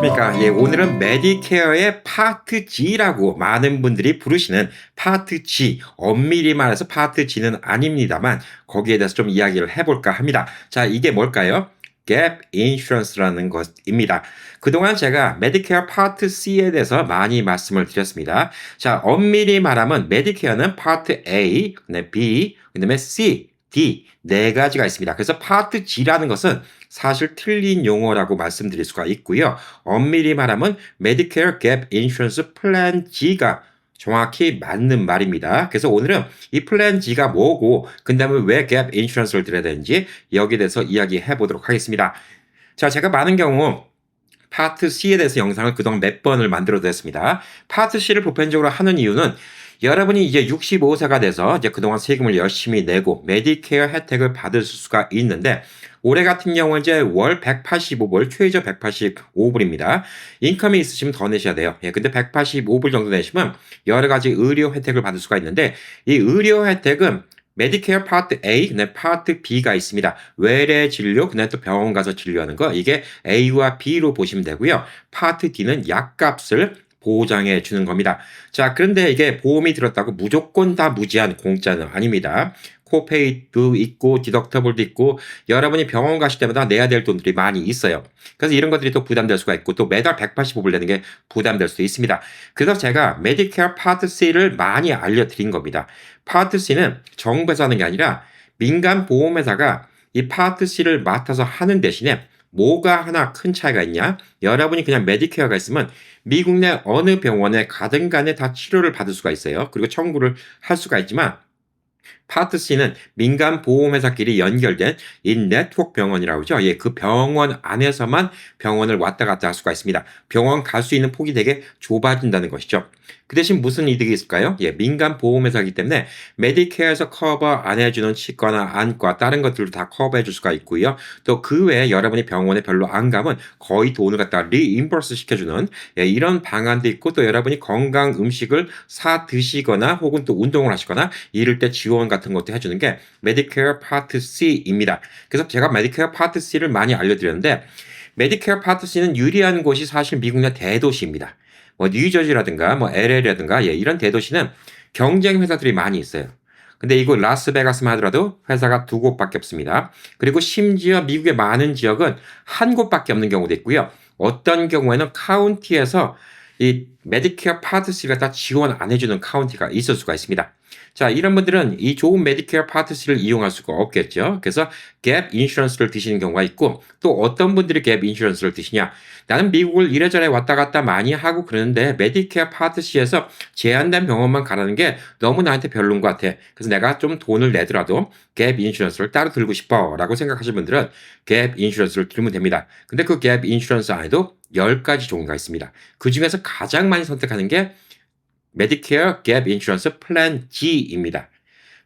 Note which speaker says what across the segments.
Speaker 1: 안녕하십니까. 예, 오늘은 메디케어의 파트 G라고 많은 분들이 부르시는 파트 G, 엄밀히 말해서 파트 G는 아닙니다만 거기에 대해서 좀 이야기를 해볼까 합니다. 자, 이게 뭘까요? 갭 인슈런스라는 것입니다. 그동안 제가 메디케어 파트 C에 대해서 많이 말씀을 드렸습니다. 자, 엄밀히 말하면 메디케어는 파트 A, 그다음에 B, 그다음에 C, D 네 가지가 있습니다. 그래서 파트 G라는 것은 사실 틀린 용어라고 말씀드릴 수가 있고요. 엄밀히 말하면 메디케어 갭 인슈런스 플랜 G가 정확히 맞는 말입니다. 그래서 오늘은 이 플랜 G가 뭐고 그다음에 왜 갭 인슈런스를 들어야 되는지 여기에 대해서 이야기해 보도록 하겠습니다. 자, 제가 많은 경우 파트 C에 대해서 영상을 그동안 몇 번을 만들어 드렸습니다. 파트 C를 보편적으로 하는 이유는 여러분이 이제 65세가 돼서 이제 그동안 세금을 열심히 내고 메디케어 혜택을 받을 수가 있는데 올해 같은 경우는 이제 월 185불, 최저 185불입니다. 인컴이 있으시면 더 내셔야 돼요. 예, 근데 185불 정도 내시면 여러 가지 의료 혜택을 받을 수가 있는데 이 의료 혜택은 메디케어 파트 A, 그다음에 파트 B가 있습니다. 외래 진료, 그다음에 또 병원 가서 진료하는 거 이게 A와 B로 보시면 되고요. 파트 D는 약값을 보장해 주는 겁니다. 자, 그런데 이게 보험이 들었다고 무조건 다 무제한 공짜는 아닙니다. 코페이도 있고 디덕터블도 있고 여러분이 병원 가실 때마다 내야 될 돈들이 많이 있어요. 그래서 이런 것들이 또 부담될 수가 있고 또 매달 185불 내는 게 부담될 수도 있습니다. 그래서 제가 메디케어 파트 C를 많이 알려드린 겁니다. 파트 C는 정부에서 하는 게 아니라 민간 보험회사가 이 파트 C를 맡아서 하는 대신에 뭐가 하나 큰 차이가 있냐? 여러분이 그냥 메디케어가 있으면 미국 내 어느 병원에 가든 간에 다 치료를 받을 수가 있어요. 그리고 청구를 할 수가 있지만 파트 C는 민간 보험회사끼리 연결된 이 네트워크 병원이라고 하죠. 예, 그 병원 안에서만 병원을 왔다 갔다 할 수가 있습니다. 병원 갈 수 있는 폭이 되게 좁아진다는 것이죠. 그 대신 무슨 이득이 있을까요? 예, 민간 보험회사이기 때문에 메디케어에서 커버 안 해주는 치과나 안과 다른 것들도 다 커버해 줄 수가 있고요. 또 그 외에 여러분이 병원에 별로 안 가면 거의 돈을 갖다 리임버스 시켜주는 예, 이런 방안도 있고 또 여러분이 건강 음식을 사 드시거나 혹은 또 운동을 하시거나 이럴 때 지원 같은 것도 해주는 게 메디케어 파트 C입니다. 그래서 제가 메디케어 파트 C를 많이 알려드렸는데 메디케어 파트 C는 유리한 곳이 사실 미국 내 대도시입니다. 뭐 뉴저지라든가 뭐 LA라든가 예, 이런 대도시는 경쟁 회사들이 많이 있어요. 근데 이곳 라스베가스만 하더라도 회사가 두 곳밖에 없습니다. 그리고 심지어 미국의 많은 지역은 한 곳밖에 없는 경우도 있고요. 어떤 경우에는 카운티에서 이 메디케어 파트 C가 다 지원 안 해주는 카운티가 있을 수가 있습니다. 자, 이런 분들은 이 좋은 메디케어 파트 C를 이용할 수가 없겠죠. 그래서 갭 인슈런스를 드시는 경우가 있고 또 어떤 분들이 갭 인슈런스를 드시냐. 나는 미국을 이래저래 왔다 갔다 많이 하고 그러는데 메디케어 파트 C에서 제한된 병원만 가라는 게 너무 나한테 별로인 것 같아. 그래서 내가 좀 돈을 내더라도 갭 인슈런스를 따로 들고 싶어 라고 생각하시는 분들은 갭 인슈런스를 들면 됩니다. 근데 그 갭 인슈런스 안에도 10가지 종류가 있습니다. 그 중에서 가장 많이 선택하는 게 메디케어 갭 인슈런스 플랜 G입니다.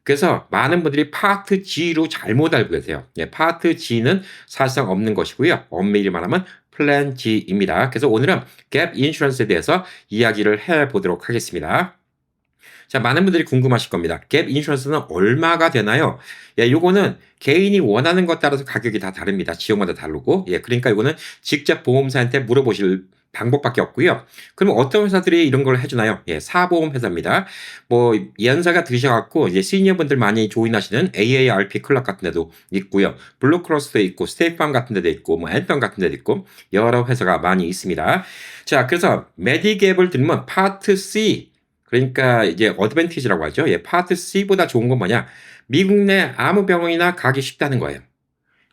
Speaker 1: 그래서 많은 분들이 파트 G로 잘못 알고 계세요. 예, 파트 G는 사실상 없는 것이고요. 엄밀히 말하면 플랜 G입니다. 그래서 오늘은 갭 인슈런스에 대해서 이야기를 해보도록 하겠습니다. 자, 많은 분들이 궁금하실 겁니다. 갭 인슈런스는 얼마가 되나요? 예, 요거는 개인이 원하는 것 따라서 가격이 다 다릅니다. 지역마다 다르고. 예, 그러니까 이거는 직접 보험사한테 물어보실 방법밖에 없고요. 그럼 어떤 회사들이 이런 걸 해주나요? 예, 사보험 회사입니다. 뭐 연세가 드셔갖고 이제 시니어분들 많이 조인하시는 AARP 클럽 같은 데도 있고요. 블루크로스도 있고 스테이트팜 같은 데도 있고 뭐 앤평 같은 데도 있고 여러 회사가 많이 있습니다. 자, 그래서 메디갭을 들면 파트 C 그러니까 이제 어드밴티지라고 하죠. 예, 파트 C보다 좋은 건 뭐냐? 미국 내 아무 병원이나 가기 쉽다는 거예요.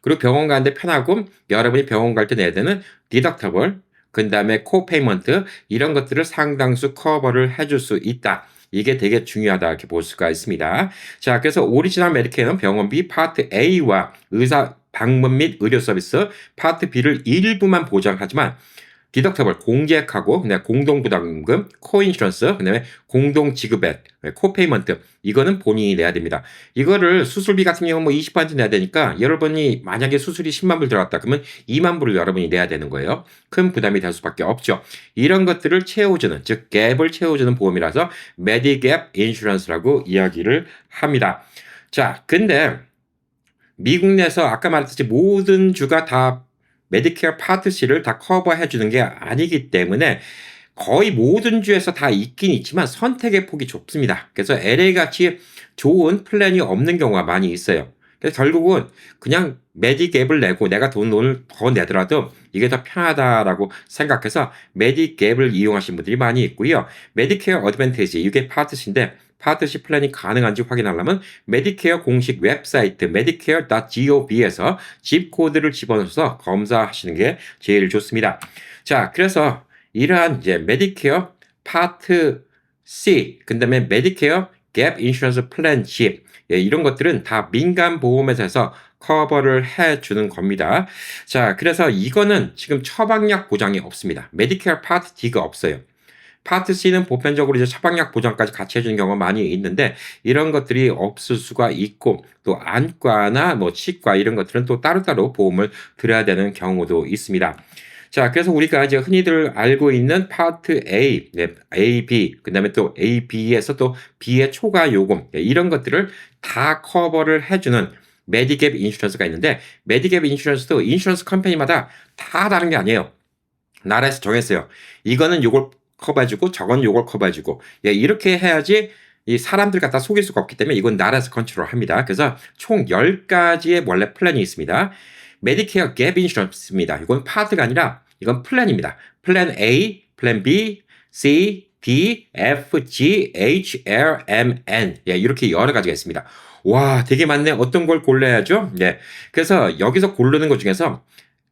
Speaker 1: 그리고 병원 가는데 편하고 여러분이 병원 갈 때 내야 되는 디덕터블, 그다음에 코페이먼트 이런 것들을 상당수 커버를 해줄 수 있다. 이게 되게 중요하다 이렇게 볼 수가 있습니다. 자, 그래서 오리지널 메디케어는 병원비 파트 A와 의사 방문 및 의료 서비스 파트 B를 일부만 보장하지만 디덕터블 공제하고 그다음에 공동부담금, 코인슈런스, 그다음에 공동지급액, 코페이먼트 이거는 본인이 내야 됩니다. 이거를 수술비 같은 경우 뭐 20% 내야 되니까 여러분이 만약에 수술이 10만 불 들어갔다 그러면 2만 불을 여러분이 내야 되는 거예요. 큰 부담이 될 수밖에 없죠. 이런 것들을 채워주는 즉 갭을 채워주는 보험이라서 메디갭 인슈런스라고 이야기를 합니다. 자, 근데 미국 내에서 아까 말했듯이 모든 주가 다 메디케어 파트 C를 다 커버해 주는 게 아니기 때문에 거의 모든 주에서 다 있긴 있지만 선택의 폭이 좁습니다. 그래서 LA같이 좋은 플랜이 없는 경우가 많이 있어요. 그래서 결국은 그냥 메디갭을 내고 내가 돈을 더 내더라도 이게 더 편하다라고 생각해서 메디갭을 이용하신 분들이 많이 있고요. 메디케어 어드밴티지 이게 파트 C인데 파트 C 플랜이 가능한지 확인하려면 메디케어 공식 웹사이트 medicare.gov에서 집 코드를 집어넣어서 검사하시는 게 제일 좋습니다. 자, 그래서 이러한 이제 메디케어 파트 C, 그다음에 메디케어 갭 인슈런스 플랜 G 이런 것들은 다 민간 보험회사에서 커버를 해주는 겁니다. 자, 그래서 이거는 지금 처방약 보장이 없습니다. 메디케어 파트 D가 없어요. 파트 C는 보편적으로 이제 처방약 보장까지 같이 해주는 경우가 많이 있는데 이런 것들이 없을 수가 있고 또 안과나 뭐 치과 이런 것들은 또 따로따로 보험을 들어야 되는 경우도 있습니다. 자, 그래서 우리가 이제 흔히들 알고 있는 파트 A, A, B, 그 다음에 또 A, B에서 또 B의 초과 요금, 이런 것들을 다 커버를 해주는 메디갭 인슈런스가 있는데, 메디갭 인슈런스도 인슈런스 컴퍼니마다 다 다른 게 아니에요. 나라에서 정했어요. 이거는 요걸 커버해주고, 저건 요걸 커버해주고, 이렇게 해야지 이 사람들 갖다 속일 수가 없기 때문에 이건 나라에서 컨트롤 합니다. 그래서 총 10가지의 원래 플랜이 있습니다. 메디케어 갭 인슈런스입니다. 이건 파트가 아니라 이건 플랜입니다. 플랜 A, 플랜 B, C, D, F, G, H, L, M, N. 이렇게 여러 가지가 있습니다. 와, 되게 많네. 어떤 걸 골라야죠? 그래서 여기서 고르는 것 중에서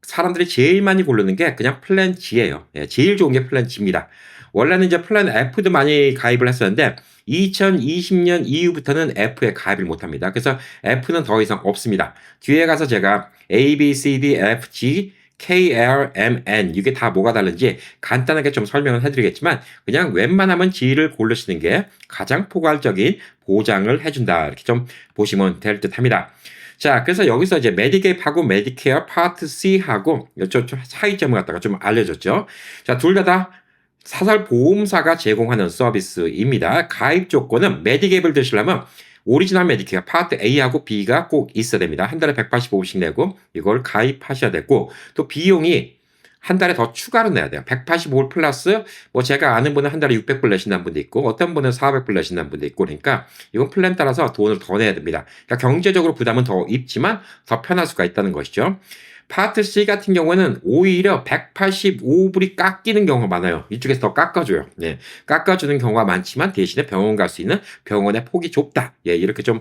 Speaker 1: 사람들이 제일 많이 고르는 게 그냥 플랜 G예요. 제일 좋은 게 플랜 G입니다. 원래는 이제 플랜 F도 많이 가입을 했었는데 2020년 이후부터는 F에 가입을 못합니다. 그래서 F는 더 이상 없습니다. 뒤에 가서 제가 A, B, C, D, F, G, K, L, M, N 이게 다 뭐가 다른지 간단하게 좀 설명을 해드리겠지만 그냥 웬만하면 G를 고르시는 게 가장 포괄적인 보장을 해준다 이렇게 좀 보시면 될 듯합니다. 자, 그래서 여기서 이제 메디갭하고 메디케어 파트 C하고 좀 차이점을 갖다가 좀 알려줬죠. 자, 둘 다 사설 보험사가 제공하는 서비스입니다. 가입 조건은 메디갭을 드시려면 오리지널 메디케어 파트 A하고 B가 꼭 있어야 됩니다. 한 달에 185불씩 내고 이걸 가입하셔야 되고 또 비용이 한 달에 더 추가로 내야 돼요. 185불 플러스 뭐 제가 아는 분은 한 달에 600불 내신다는 분도 있고 어떤 분은 400불 내신다는 분도 있고 그러니까 이건 플랜 따라서 돈을 더 내야 됩니다. 그러니까 경제적으로 부담은 더 있지만 더 편할 수가 있다는 것이죠. 파트 C 같은 경우는 오히려 185불이 깎이는 경우가 많아요. 이쪽에서 더 깎아줘요. 깎아주는 경우가 많지만 대신에 병원 갈 수 있는 병원의 폭이 좁다. 이렇게 좀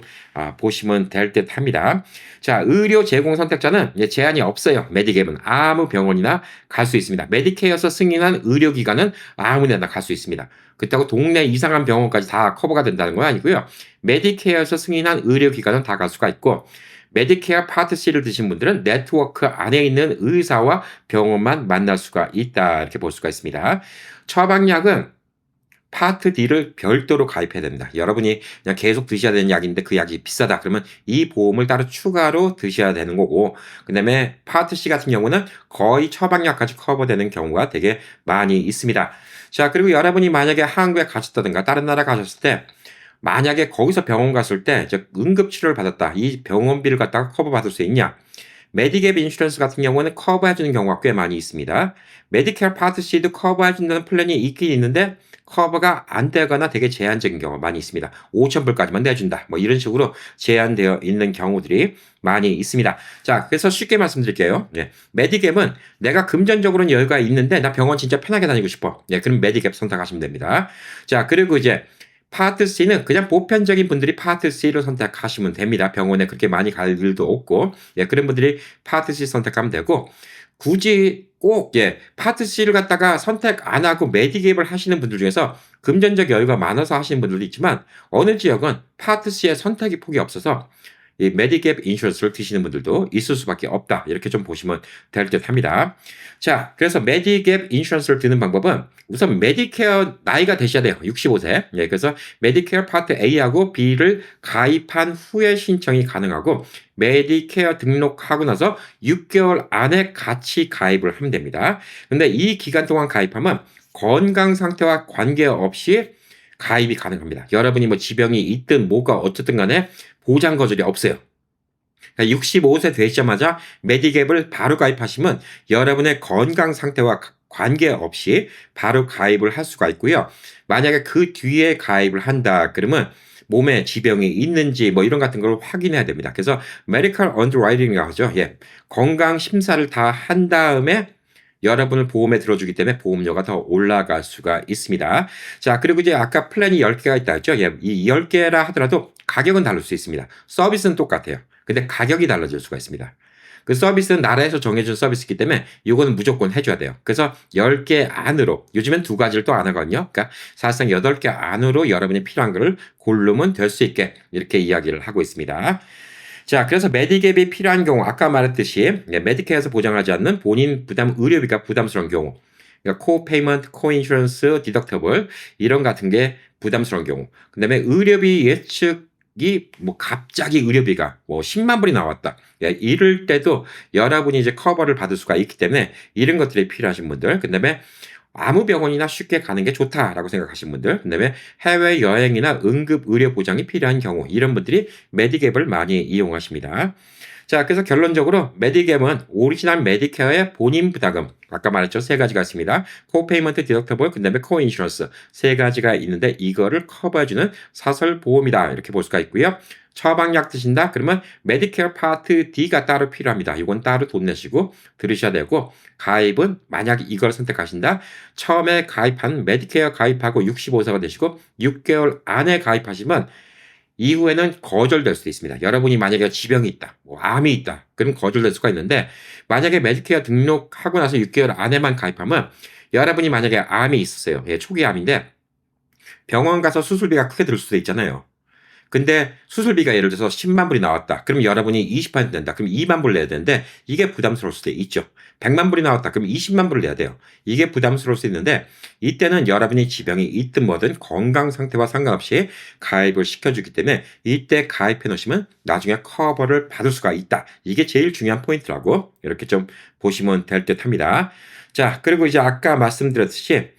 Speaker 1: 보시면 될 듯 합니다. 자, 의료 제공 선택자는 제한이 없어요. 메디갭은 아무 병원이나 갈 수 있습니다. 메디케어에서 승인한 의료기관은 아무 데나 갈 수 있습니다. 그렇다고 동네 이상한 병원까지 다 커버가 된다는 건 아니고요. 메디케어에서 승인한 의료기관은 다 갈 수가 있고 메디케어 파트 C를 드신 분들은 네트워크 안에 있는 의사와 병원만 만날 수가 있다 이렇게 볼 수가 있습니다. 처방약은 파트 D를 별도로 가입해야 됩니다. 여러분이 그냥 계속 드셔야 되는 약인데 그 약이 비싸다 그러면 이 보험을 따로 추가로 드셔야 되는 거고 그 다음에 파트 C 같은 경우는 거의 처방약까지 커버되는 경우가 되게 많이 있습니다. 자, 그리고 여러분이 만약에 한국에 가셨다든가 다른 나라 가셨을 때 만약에 거기서 병원 갔을 때 응급치료를 받았다. 이 병원비를 갖다가 커버받을 수 있냐? 메디갭 인슈런스 같은 경우는 커버해주는 경우가 꽤 많이 있습니다. 메디케어 파트 C도 커버해준다는 플랜이 있긴 있는데 커버가 안 되거나 되게 제한적인 경우가 많이 있습니다. 5,000불까지만 내준다. 뭐 이런 식으로 제한되어 있는 경우들이 많이 있습니다. 자, 그래서 쉽게 말씀드릴게요. 메디갭은 내가 금전적으로는 여유가 있는데 나 병원 진짜 편하게 다니고 싶어. 그럼 메디갭 선택하시면 됩니다. 자, 그리고 이제 파트 C는 그냥 보편적인 분들이 파트 C를 선택하시면 됩니다. 병원에 그렇게 많이 갈 일도 없고 그런 분들이 파트 C 선택하면 되고 굳이 꼭 파트 C를 갖다가 선택 안 하고 메디갭을 하시는 분들 중에서 금전적 여유가 많아서 하시는 분들도 있지만 어느 지역은 파트 C의 선택의 폭이 없어서 이 메디갭 인슈런스를 드시는 분들도 있을 수밖에 없다. 이렇게 좀 보시면 될 듯 합니다. 자, 그래서 메디갭 인슈런스를 드는 방법은 우선 메디케어 나이가 되셔야 돼요. 65세. 그래서 메디케어 파트 A하고 B를 가입한 후에 신청이 가능하고 메디케어 등록하고 나서 6개월 안에 같이 가입을 하면 됩니다. 근데 이 기간 동안 가입하면 건강 상태와 관계없이 가입이 가능합니다. 여러분이 뭐 지병이 있든 뭐가 어쨌든 간에 보장 거절이 없어요. 그러니까 65세 되시자마자 메디갭을 바로 가입하시면 여러분의 건강 상태와 관계없이 바로 가입을 할 수가 있고요. 만약에 그 뒤에 가입을 한다 그러면 몸에 지병이 있는지 뭐 이런 같은 걸 확인해야 됩니다. 그래서 메디컬 언더라이팅이라고 하죠. 예. 건강 심사를 다 한 다음에 여러분을 보험에 들어주기 때문에 보험료가 더 올라갈 수가 있습니다. 자, 그리고 이제 아까 플랜이 10개가 있다 했죠. 예, 이 10개라 하더라도 가격은 다를 수 있습니다. 서비스는 똑같아요. 근데 가격이 달라질 수가 있습니다. 그 서비스는 나라에서 정해준 서비스이기 때문에 이거는 무조건 해줘야 돼요. 그래서 10개 안으로, 요즘엔 2가지를 또 안 하거든요. 그러니까 사실상 8개 안으로 여러분이 필요한 거를 고르면 될 수 있게 이렇게 이야기를 하고 있습니다. 자, 그래서 메디갭이 필요한 경우, 아까 말했듯이 메디케어에서 보장하지 않는 본인 부담 의료비가 부담스러운 경우, 그러니까 코페이먼트, 코인슈런스, 디덕터블 이런 같은 게 부담스러운 경우, 그다음에 의료비 예측이 뭐 갑자기 의료비가 뭐 10만 불이 나왔다. 이럴 때도 여러분이 이제 커버를 받을 수가 있기 때문에 이런 것들이 필요하신 분들, 그다음에 아무 병원이나 쉽게 가는 게 좋다라고 생각하시는 분들, 그다음에 해외여행이나 응급의료보장이 필요한 경우 이런 분들이 메디갭을 많이 이용하십니다. 자, 그래서 결론적으로 메디갭은 오리지널 메디케어의 본인 부담금, 아까 말했죠. 3가지가 있습니다. 코페이먼트, 디덕터블, 그다음에 코인슈런스 3가지가 있는데 이거를 커버해주는 사설보험이다 이렇게 볼 수가 있고요. 처방약 드신다? 그러면 메디케어 파트 D가 따로 필요합니다. 이건 따로 돈 내시고 들으셔야 되고, 가입은 만약 이걸 선택하신다? 처음에 가입한 메디케어 가입하고 65세가 되시고 6개월 안에 가입하시면 이후에는 거절될 수도 있습니다. 여러분이 만약에 지병이 있다, 뭐 암이 있다, 그럼 거절될 수가 있는데, 만약에 메디케어 등록하고 나서 6개월 안에만 가입하면 여러분이 만약에 암이 있었어요. 예, 초기 암인데 병원 가서 수술비가 크게 들 수도 있잖아요. 근데 수술비가 예를 들어서 10만 불이 나왔다. 그럼 여러분이 20% 낸다. 그럼 2만 불 내야 되는데 이게 부담스러울 수도 있죠. 100만 불이 나왔다. 그럼 20만 불을 내야 돼요. 이게 부담스러울 수 있는데 이때는 여러분이 지병이 있든 뭐든 건강 상태와 상관없이 가입을 시켜주기 때문에 이때 가입해 놓으시면 나중에 커버를 받을 수가 있다. 이게 제일 중요한 포인트라고 이렇게 좀 보시면 될 듯 합니다. 자, 그리고 이제 아까 말씀드렸듯이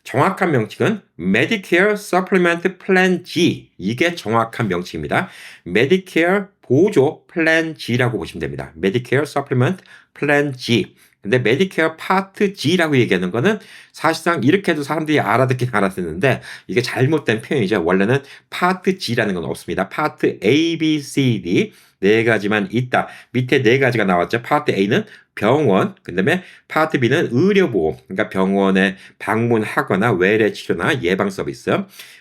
Speaker 1: 정확한 명칭은 Medicare Supplement Plan G. 이게 정확한 명칭입니다. Medicare 보조 플랜 G라고 보시면 됩니다. Medicare Supplement Plan G. 근데 Medicare Part G라고 얘기하는 거는 사실상 이렇게 해도 사람들이 알아듣긴 알아듣는데 이게 잘못된 표현이죠. 원래는 Part G라는 건 없습니다. Part A, B, C, D 4가지만 있다. 밑에 4가지가 나왔죠. 파트 A는 병원, 그 다음에 파트 B는 의료보험, 그러니까 병원에 방문하거나 외래 치료나 예방 서비스.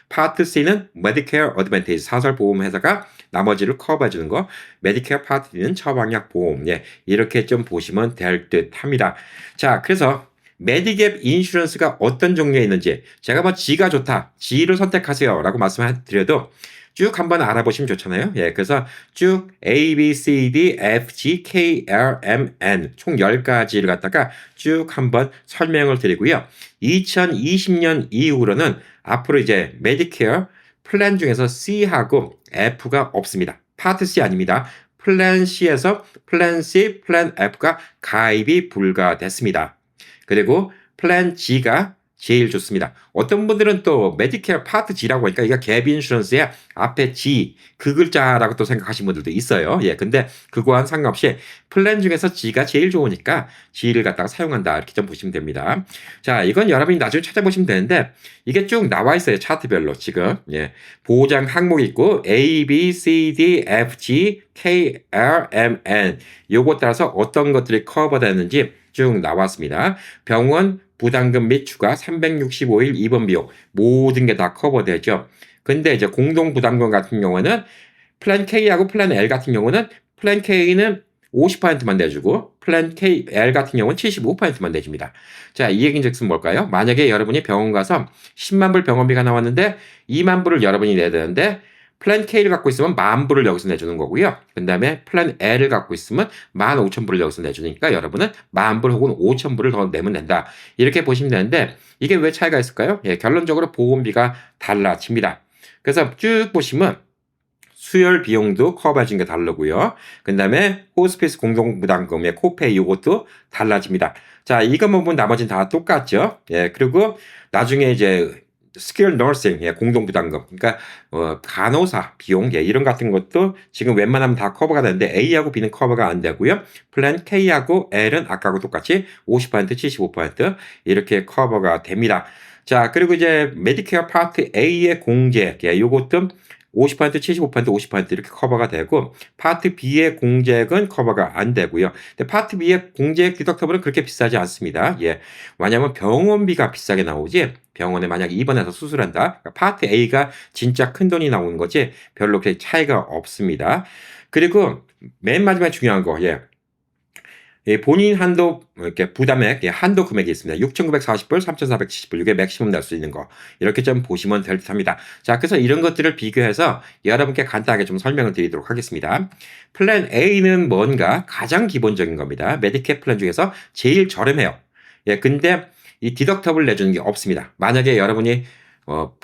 Speaker 1: 파트 C는 Medicare Advantage, 사설보험 회사가 나머지를 커버해주는 거. 메디케어 파트 D는 처방약 보험. 예, 이렇게 좀 보시면 될 듯 합니다. 자, 그래서 메디갭 인슈런스가 어떤 종류에 있는지 제가 뭐 G가 좋다, G를 선택하세요 라고 말씀드려도 쭉 한번 알아보시면 좋잖아요. 예, 그래서 쭉 A, B, C, D, F, G, K, L, M, N 총 10가지를 갖다가 쭉 한번 설명을 드리고요. 2020년 이후로는 앞으로 이제 메디케어 플랜 중에서 C하고 F가 없습니다. 파트 C 아닙니다. 플랜 C에서 플랜 C, 플랜 F가 가입이 불가됐습니다. 그리고 플랜 G가 제일 좋습니다. 어떤 분들은 또 메디케어 파트 G라고 하니까 이게 갭 인슈런스의 앞에 G 그 글자라고 또 생각하시는 분들도 있어요. 예, 근데 그거와는 상관없이 플랜 중에서 G가 제일 좋으니까 G를 갖다가 사용한다 이렇게 좀 보시면 됩니다. 자, 이건 여러분이 나중에 찾아보시면 되는데 이게 쭉 나와 있어요. 차트별로 지금. 예, 보장 항목이 있고 A, B, C, D, F, G, K, L, M, N 요거 따라서 어떤 것들이 커버되는지 쭉 나왔습니다. 병원 부담금 및 추가 365일 입원 비용 모든 게 다 커버되죠. 근데 이제 공동 부담금 같은 경우는 플랜 K하고 플랜 L 같은 경우는 플랜 K는 50%만 내주고 플랜 L 같은 경우는 75%만 내줍니다. 자, 이 얘기인즉슨 뭘까요? 만약에 여러분이 병원 가서 10만 불 병원비가 나왔는데 2만 불을 여러분이 내야 되는데 플랜 K를 갖고 있으면 10,000불을 여기서 내주는 거고요. 그 다음에 플랜 L을 갖고 있으면 15,000불을 여기서 내주니까 여러분은 10,000불 혹은 5,000불을 더 내면 된다. 이렇게 보시면 되는데 이게 왜 차이가 있을까요? 예, 결론적으로 보험비가 달라집니다. 그래서 쭉 보시면 수혈 비용도 커버해준 게 다르고요. 그 다음에 호스피스 공동부담금의 코페이 이것도 달라집니다. 자, 이것만 보면 나머지는 다 똑같죠. 예, 그리고 나중에 이제 skilled nursing, 예, 공동부담금. 그러니까 간호사 비용, 예, 이런 같은 것도 지금 웬만하면 다 커버가 되는데 A하고 B는 커버가 안 되고요. 플랜 K하고 L은 아까하고 똑같이 50%, 75% 이렇게 커버가 됩니다. 자, 그리고 이제 메디케어 파트 A의 공제액, 예, 요것도 50%, 75%, 50% 이렇게 커버가 되고 파트 B의 공제액은 커버가 안 되고요. 근데 파트 B의 공제액 디덕터블은 그렇게 비싸지 않습니다. 예. 왜냐하면 병원비가 비싸게 나오지 병원에 만약에 입원해서 수술한다. 그러니까 파트 A가 진짜 큰 돈이 나오는 거지 별로 그렇게 차이가 없습니다. 그리고 맨 마지막에 중요한 거, 예. 예, 본인 한도 이렇게 부담액, 예, 한도 금액이 있습니다. 6,940불, 3,470불 이게 맥시멈 낼 수 있는 거 이렇게 좀 보시면 될 듯합니다. 자, 그래서 이런 것들을 비교해서 여러분께 간단하게 좀 설명을 드리도록 하겠습니다. 플랜 A는 뭔가 가장 기본적인 겁니다. 메디케어 플랜 중에서 제일 저렴해요. 예, 근데 이 디덕터블 내주는 게 없습니다. 만약에 여러분이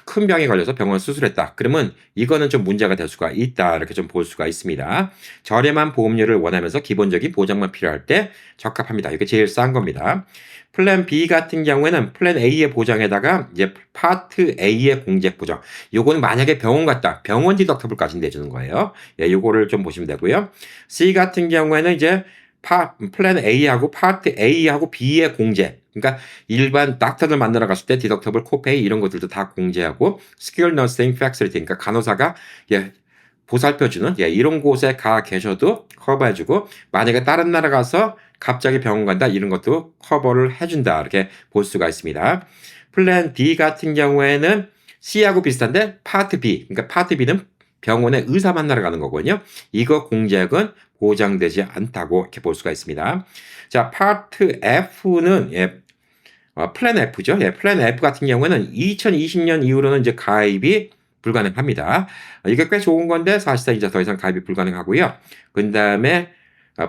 Speaker 1: 큰 병에 걸려서 병원 수술했다. 그러면 이거는 좀 문제가 될 수가 있다. 이렇게 좀 볼 수가 있습니다. 저렴한 보험료를 원하면서 기본적인 보장만 필요할 때 적합합니다. 이게 제일 싼 겁니다. 플랜 B 같은 경우에는 플랜 A의 보장에다가 이제 파트 A의 공제 보장. 요거는 만약에 병원 갔다. 병원 디덕터블까지 내주는 거예요. 예, 요거를 좀 보시면 되고요. C 같은 경우에는 이제 플랜 A하고 파트 A하고 B의 공제. 그러니까 일반 닥터들 만나러 갔을 때 디덕터블, 코페이 이런 것들도 다 공제하고 스킬 너싱 팩시리티 그러니까 간호사가 예, 보살펴주는 예, 이런 곳에 가 계셔도 커버해주고 만약에 다른 나라 가서 갑자기 병원 간다 이런 것도 커버를 해준다 이렇게 볼 수가 있습니다. 플랜 D 같은 경우에는 C하고 비슷한데 파트 B 그러니까 파트 B는 병원에 의사 만나러 가는 거거든요. 이거 공제액은 보장되지 않다고 이렇게 볼 수가 있습니다. 자, 파트 F는 예, 플랜 F죠. 예, 플랜 F 같은 경우에는 2020년 이후로는 이제 가입이 불가능합니다. 이게 꽤 좋은 건데 사실상 이제 더 이상 가입이 불가능하고요. 그 다음에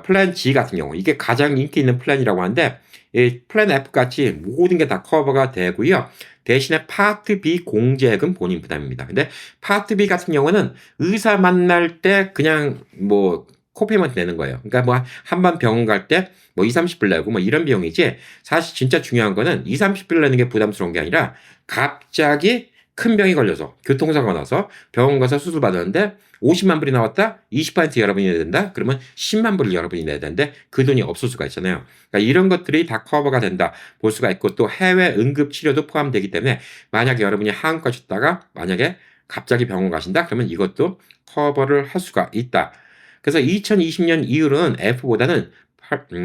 Speaker 1: 플랜 G 같은 경우 이게 가장 인기 있는 플랜이라고 하는데 이 플랜 F 같이 모든 게 다 커버가 되고요. 대신에 파트 B 공제액은 본인 부담입니다. 근데 파트 B 같은 경우는 의사 만날 때 그냥 뭐 코페이먼트 내는 거예요. 그러니까 뭐 한 번 병원 갈 때 뭐 2, 30불 내고 뭐 이런 비용이지 사실 진짜 중요한 거는 2, 30불 내는 게 부담스러운 게 아니라 갑자기 큰 병이 걸려서 교통사고가 나서 병원 가서 수술 받았는데 50만 불이 나왔다? 20% 여러분이 내야 된다? 그러면 10만 불을 여러분이 내야 되는데 그 돈이 없을 수가 있잖아요. 그러니까 이런 것들이 다 커버가 된다 볼 수가 있고 또 해외 응급치료도 포함되기 때문에 만약에 여러분이 한국 가셨다가 만약에 갑자기 병원 가신다? 그러면 이것도 커버를 할 수가 있다. 그래서 2020년 이후로는 F보다는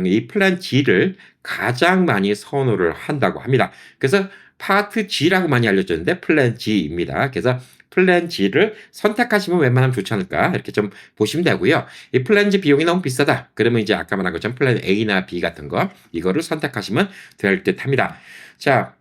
Speaker 1: 이 플랜 G를 가장 많이 선호를 한다고 합니다. 그래서 파트 G라고 많이 알려졌는데 플랜 G입니다. 그래서 플랜 G를 선택하시면 웬만하면 좋지 않을까 이렇게 좀 보시면 되고요. 이 플랜 G 비용이 너무 비싸다. 그러면 이제 아까 말한 것처럼 플랜 A나 B 같은 거 이거를 선택하시면 될 듯합니다. 자,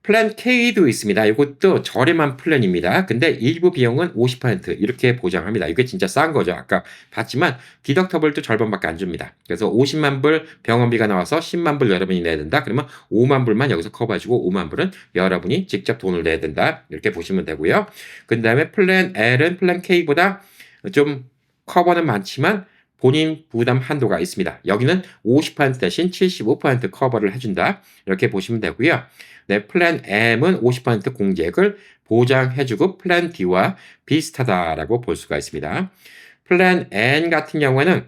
Speaker 1: 플랜 K도 있습니다. 이것도 저렴한 플랜입니다. 근데 일부 비용은 50% 이렇게 보장합니다. 이게 진짜 싼 거죠. 아까 봤지만 디덕터블도 절반밖에 안 줍니다. 그래서 50만 불 병원비가 나와서 10만 불 여러분이 내야 된다. 그러면 5만 불만 여기서 커버해주고 5만 불은 여러분이 직접 돈을 내야 된다. 이렇게 보시면 되고요. 그 다음에 플랜 L은 플랜 K보다 좀 커버는 많지만 본인 부담 한도가 있습니다. 여기는 50% 대신 75% 커버를 해준다. 이렇게 보시면 되고요. 네, 플랜 M은 50% 공제액을 보장해주고 플랜 D와 비슷하다라고 볼 수가 있습니다. 플랜 N 같은 경우에는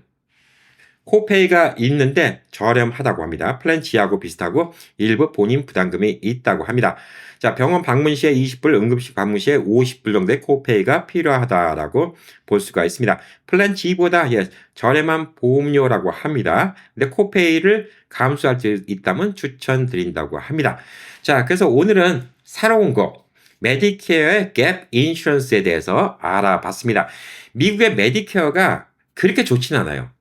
Speaker 1: 코페이가 있는데 저렴하다고 합니다. 플랜 G하고 비슷하고 일부 본인 부담금이 있다고 합니다. 자, 병원 방문 시에 20불, 응급실 방문 시에 50불 정도의 코페이가 필요하다라고 볼 수가 있습니다. 플랜 G보다 예, 저렴한 보험료라고 합니다. 근데 코페이를 감수할 수 있다면 추천드린다고 합니다. 자, 그래서 오늘은 새로운 거 메디케어의 갭 인슈런스에 대해서 알아봤습니다. 미국의 메디케어가 그렇게 좋진 않아요.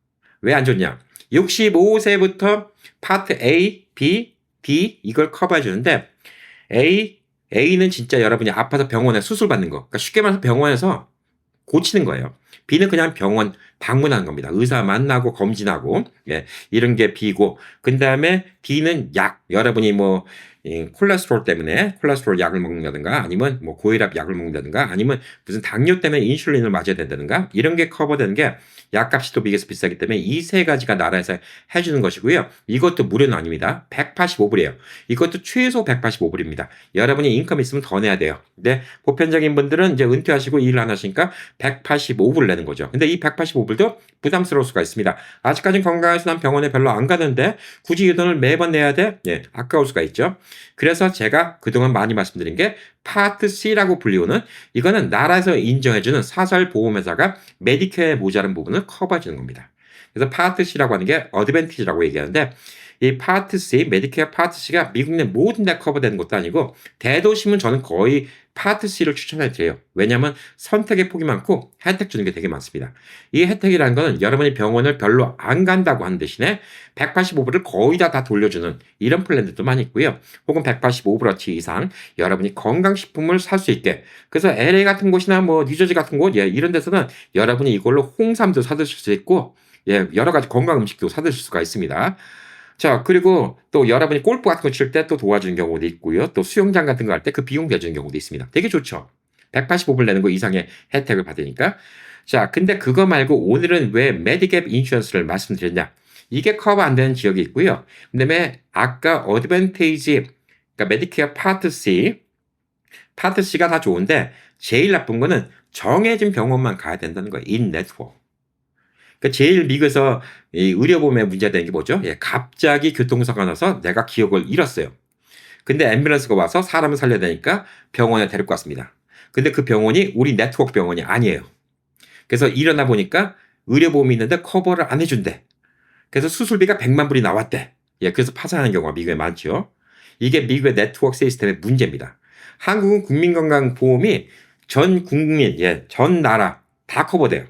Speaker 1: 왜 안 좋냐? 65세부터 파트 A, B, D 이걸 커버해 주는데 A는 진짜 여러분이 아파서 병원에 수술 받는 거. 그러니까 쉽게 말해서 병원에서 고치는 거예요. B는 그냥 병원 방문하는 겁니다. 의사 만나고 검진하고 예, 이런 게 B고 그다음에 D는 약. 여러분이 뭐 콜레스테롤 때문에 콜레스테롤 약을 먹는다든가 아니면 뭐 고혈압 약을 먹는다든가 아니면 무슨 당뇨 때문에 인슐린을 맞아야 된다든가 이런 게 커버되는 게 약값이 또 미국에서 비싸기 때문에 이 세 가지가 나라에서 해주는 것이고요. 이것도 무료는 아닙니다. 185불이에요. 이것도 최소 185불입니다. 여러분이 인컴 있으면 더 내야 돼요. 근데 보편적인 분들은 이제 은퇴하시고 일을 안 하시니까 185불 내는 거죠. 근데 이 185불도 부담스러울 수가 있습니다. 아직까지는 건강해서 난 병원에 별로 안 가는데 굳이 이 돈을 매번 내야 돼? 예, 아까울 수가 있죠. 그래서 제가 그동안 많이 말씀드린 게 파트 C라고 불리우는 이거는 나라에서 인정해주는 사설보험회사가 메디케어에 모자란 부분을 커버해주는 겁니다. 그래서 파트 C라고 하는 게 어드밴티지라고 얘기하는데 이 파트 C, 메디케어 파트 C가 미국 내 모든 데 커버되는 것도 아니고 대도심은 저는 거의 파트 C를 추천해 드려요. 왜냐하면 선택의 폭이 많고 혜택 주는 게 되게 많습니다. 이 혜택이라는 거는 여러분이 병원을 별로 안 간다고 하는 대신에 185불을 거의 다 돌려주는 이런 플랜들도 많이 있고요. 혹은 185불어치 이상 여러분이 건강식품을 살 수 있게 그래서 LA 같은 곳이나 뭐 뉴저지 같은 곳 예, 이런 데서는 여러분이 이걸로 홍삼도 사드실 수 있고 예, 여러 가지 건강 음식도 사드실 수가 있습니다. 자, 그리고 또 여러분이 골프 같은 거 칠 때 또 도와주는 경우도 있고요. 또 수영장 같은 거 할 때 그 비용 대주는 경우도 있습니다. 되게 좋죠. 185불 내는 거 이상의 혜택을 받으니까. 자, 근데 그거 말고 오늘은 왜 메디갭 인슈런스를 말씀드렸냐? 이게 커버 안 되는 지역이 있고요. 그다음에 아까 어드밴테이지, 그러니까 메디케어 파트 C, 파트 C가 다 좋은데 제일 나쁜 거는 정해진 병원만 가야 된다는 거예요. 인 네트워크. 그러니까 제일 미국에서 이 의료보험에 문제되는 게 뭐죠? 예, 갑자기 교통사고가 나서 내가 기억을 잃었어요. 근데 앰뷸런스가 와서 사람을 살려야 되니까 병원에 데리고 갔습니다. 근데 그 병원이 우리 네트워크 병원이 아니에요. 그래서 일어나 보니까 의료보험이 있는데 커버를 안 해준대. 그래서 수술비가 100만 불이 나왔대. 예, 그래서 파산하는 경우가 미국에 많죠. 이게 미국의 네트워크 시스템의 문제입니다. 한국은 국민건강보험이 전 국민, 예, 전 나라 다 커버돼요.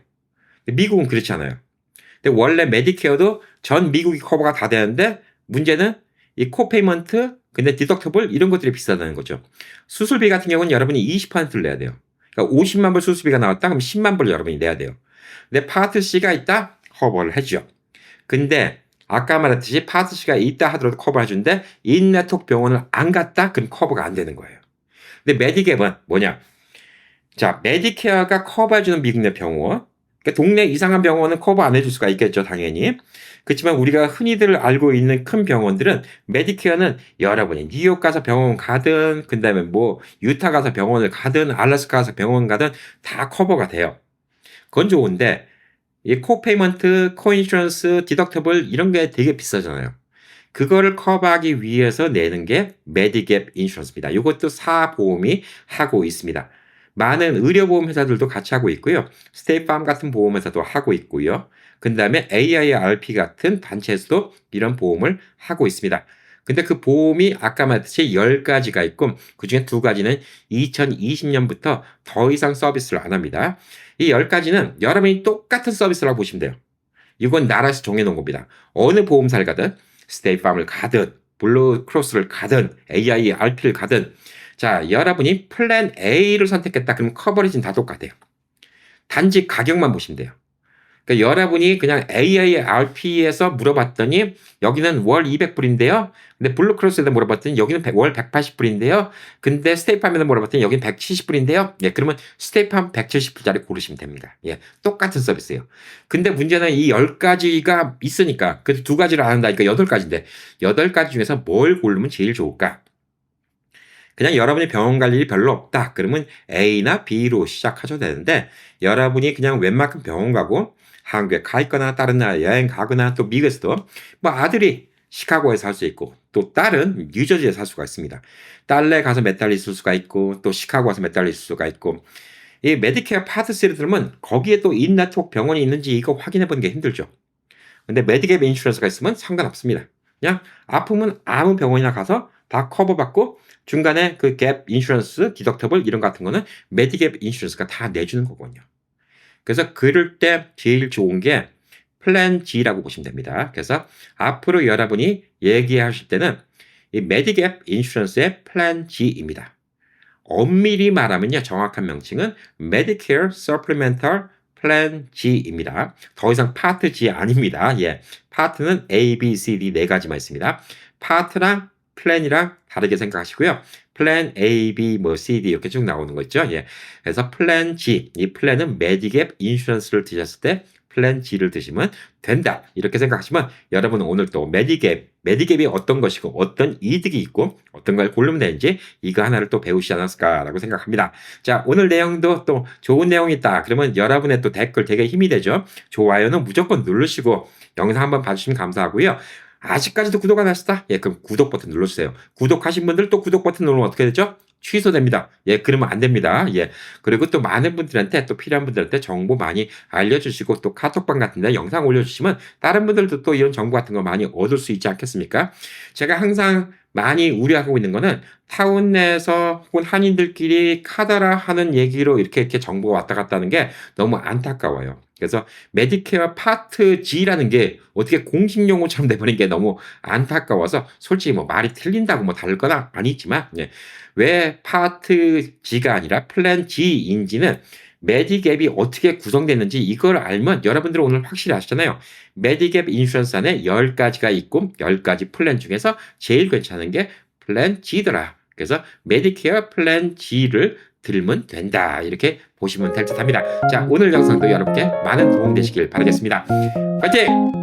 Speaker 1: 미국은 그렇지 않아요. 근데 원래 메디케어도 전 미국이 커버가 다 되는데 문제는 이 코페이먼트, 근데 디덕터블 이런 것들이 비싸다는 거죠. 수술비 같은 경우는 여러분이 20%를 내야 돼요. 그러니까 50만 불 수술비가 나왔다 그럼 10만 불 여러분이 내야 돼요. 근데 파트 C가 있다 커버를 해줘. 근데 아까 말했듯이 파트 C가 있다 하더라도 커버해 주는데 인네트워크 병원을 안 갔다 그럼 커버가 안 되는 거예요. 근데 메디갭은 뭐냐? 자, 메디케어가 커버해 주는 미국 내 병원 그러니까 동네 이상한 병원은 커버 안 해줄 수가 있겠죠, 당연히. 그렇지만 우리가 흔히들 알고 있는 큰 병원들은 메디케어는 여러분이 뉴욕 가서 병원 가든 그다음에 뭐 유타 가서 병원을 가든 알래스카 가서 병원 가든 다 커버가 돼요. 그건 좋은데 이 코페이먼트, 코인슈런스, 디덕터블 이런 게 되게 비싸잖아요. 그거를 커버하기 위해서 내는 게 메디갭 인슈런스입니다. 이것도 사보험이 하고 있습니다. 많은 의료보험 회사들도 같이 하고 있고요. 스테이트팜 같은 보험회사도 하고 있고요. 그 다음에 AIRP 같은 단체에서도 이런 보험을 하고 있습니다. 근데 그 보험이 아까 말했듯이 10가지가 있고 그중에 2가지는 2020년부터 더 이상 서비스를 안 합니다. 이 10가지는 여러분이 똑같은 서비스라고 보시면 돼요. 이건 나라에서 정해놓은 겁니다. 어느 보험사를 가든 스테이트팜을 가든 블루크로스를 가든 AIRP를 가든 자 여러분이 플랜 A를 선택했다 그러면 커버리지는 다 똑같아요. 단지 가격만 보시면 돼요. 그러니까 여러분이 그냥 AIRP에서 물어봤더니 여기는 월 200불인데요. 근데 블루크로스에서 물어봤더니 여기는 월 180불인데요. 근데 스테이팜에서 물어봤더니 여기는 170불인데요. 예, 그러면 스테이팜 170불짜리 고르시면 됩니다. 예, 똑같은 서비스예요. 근데 문제는 이 10가지가 있으니까 그 2가지를 안 한다니까 8가지인데 8가지 중에서 뭘 고르면 제일 좋을까? 그냥 여러분이 병원 갈 일이 별로 없다. 그러면 A나 B로 시작하셔도 되는데 여러분이 그냥 웬만큼 병원 가고 한국에 가 있거나 다른 나라 여행 가거나 또 미국에서도 뭐 아들이 시카고에 살 수 있고 또 딸은 뉴저지에 살 수가 있습니다. 딸네 가서 몇 달 있을 수가 있고 또 시카고 가서 몇 달 있을 수가 있고 이 메디케어 파트 C를 들으면 거기에 또 인네트워크 병원이 있는지 이거 확인해 보는 게 힘들죠. 근데 메디갭 인슈런스가 있으면 상관없습니다. 그냥 아프면 아무 병원이나 가서 다 커버받고 중간에 그 갭 인슈런스, 디덕터블 이런 같은 거는 메디갭 인슈런스가 다 내주는 거거든요. 그래서 그럴 때 제일 좋은 게 플랜 G라고 보시면 됩니다. 그래서 앞으로 여러분이 얘기하실 때는 이 메디갭 인슈런스의 플랜 G입니다. 엄밀히 말하면요. 정확한 명칭은 Medicare Supplemental 플랜 G입니다. 더 이상 파트 G 아닙니다. 예. 파트는 A, B, C, D 네 가지만 있습니다. 파트랑 플랜이랑 다르게 생각하시고요. 플랜 A, B, 뭐 C, D 이렇게 쭉 나오는 거 있죠. 예. 그래서 플랜 G, 이 플랜은 메디갭 인슈런스를 드셨을 때 플랜 G를 드시면 된다. 이렇게 생각하시면 여러분은 오늘 또 메디갭이 어떤 것이고 어떤 이득이 있고 어떤 걸 고르면 되는지 이거 하나를 또 배우시지 않았을까라고 생각합니다. 자, 오늘 내용도 또 좋은 내용이 있다. 그러면 여러분의 또 댓글 되게 힘이 되죠. 좋아요는 무조건 누르시고 영상 한번 봐주시면 감사하고요. 아직까지도 구독 안 하셨다? 예, 그럼 구독 버튼 눌러주세요. 구독하신 분들 또 구독 버튼 누르면 어떻게 되죠? 취소됩니다. 예, 그러면 안 됩니다. 예. 그리고 또 많은 분들한테 또 필요한 분들한테 정보 많이 알려주시고 또 카톡방 같은 데 영상 올려주시면 다른 분들도 또 이런 정보 같은 거 많이 얻을 수 있지 않겠습니까? 제가 항상 많이 우려하고 있는 거는 타운 내에서 혹은 한인들끼리 카더라 하는 얘기로 이렇게 정보가 왔다 갔다 하는 게 너무 안타까워요. 그래서 메디케어 파트 G라는 게 어떻게 공식 용어처럼 돼버린 게 너무 안타까워서 솔직히 뭐 말이 틀린다고 뭐 다를 건 아니지만 예. 왜 파트 G가 아니라 플랜 G인지는 메디갭이 어떻게 구성됐는지 이걸 알면 여러분들은 오늘 확실히 아시잖아요. 메디갭 인슈런스 안에 10가지가 있고 10가지 플랜 중에서 제일 괜찮은 게 플랜 G더라. 그래서 메디케어 플랜 G를 들면 된다. 이렇게 보시면 될 듯합니다. 자, 오늘 영상도 여러분께 많은 도움 되시길 바라겠습니다. 화이팅!